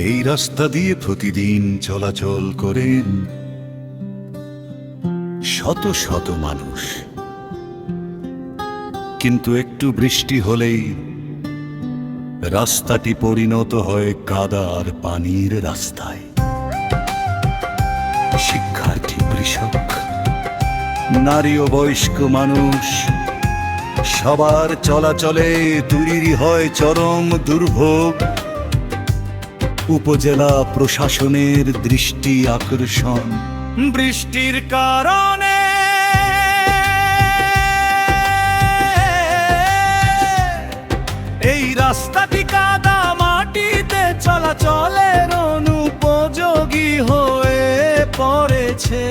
এই রাস্তা দিয়ে প্রতিদিন চলাচল করেন শত শত মানুষ, কিন্তু একটু বৃষ্টি হলেই রাস্তাটি পরিণত হয় কাদা আর পানির রাস্তায়। শিক্ষার্থী, কৃষক, নারী ও বয়স্ক মানুষ সবার চলাচলে তৈরি হয় চরম দুর্ভোগ। উপজেলা প্রশাসনের দৃষ্টি আকর্ষণ, বৃষ্টির কারণে এই রাস্তাটি কাদা মাটিতে চলাচলের অনুপযোগী হয়ে পড়েছে।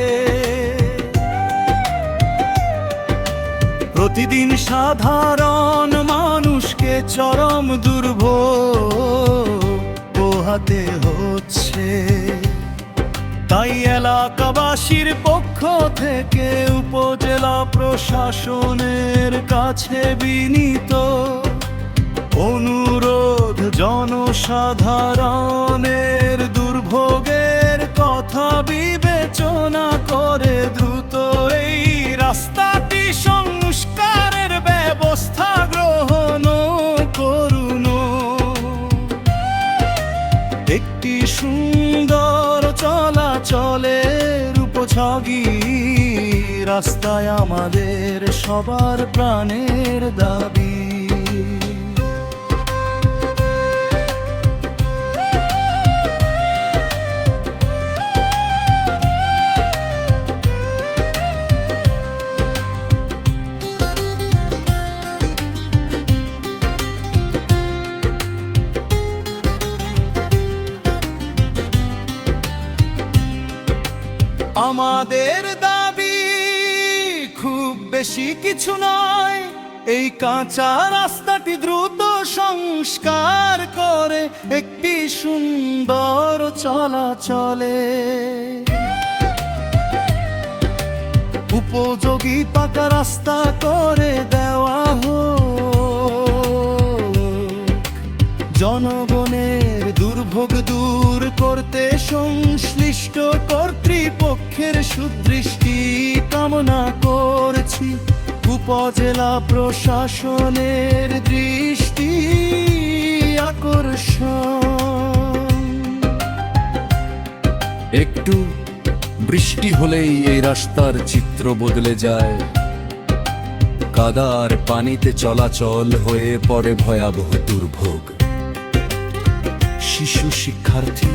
প্রতিদিন সাধারণ মানুষকে চরম দুর্ভোগ পোহাতে হচ্ছে। তাই এলাকাবাসীর পক্ষ থেকে উপজেলা প্রশাসনের কাছে বিনীত অনুরোধ, জনসাধারণের দুর্ভোগের কথা বিবেচনা করে দ্রুত এই রাস্তাটি সংস্কারের ব্যবস্থা গ্রহণ করুন। একটি সুন্দর চলাচলের উপযোগী রাস্তায় আমাদের সবার প্রাণের দাবি। আমাদের দাবি খুব বেশি কিছু নয়, এই কাঁচা রাস্তাটি দ্রুত সংস্কার করে একটি সুন্দর চলাচলে উপযোগী পাকা রাস্তা করে দেওয়া হোক। জনগণের দুর্ভোগ দূর করতে সংশ্লিষ্ট কর্তৃপক্ষের সুদৃষ্টি কামনা করছি। উপজেলা প্রশাসনের দৃষ্টি আকর্ষণ। একটু বৃষ্টি হলেই এই রাস্তার চিত্র বদলে যায়। কাদা আর পানিতে চলাচল হয়ে পড়ে ভয়াবহ দুর্ভোগ। শিশু, শিক্ষার্থী,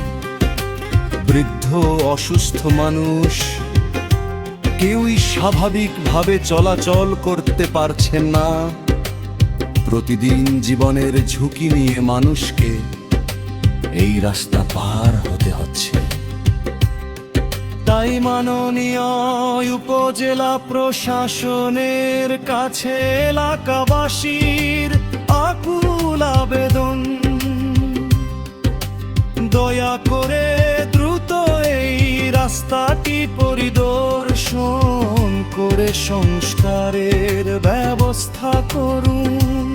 বৃদ্ধ, অসুস্থ মানুষ কেউই স্বাভাবিকভাবে চলাচল করতে পারছেন না। প্রতিদিন জীবনের ঝুঁকি নিয়ে মানুষকে এই রাস্তা পার হতে হচ্ছে। তাই মাননীয় উপজেলা প্রশাসনের কাছে এলাকাবাসীর আকুল আবেদন, দয়া করে দ্রুত এই রাস্তাটি পরিদর্শন করে সংস্কারের ব্যবস্থা করুন।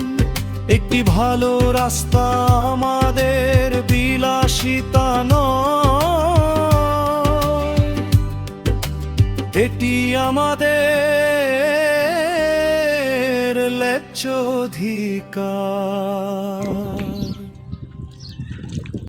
একটি ভালো রাস্তা আমাদের বিলাসিতা নয়, এটি আমাদের ন্যায্য অধিকার।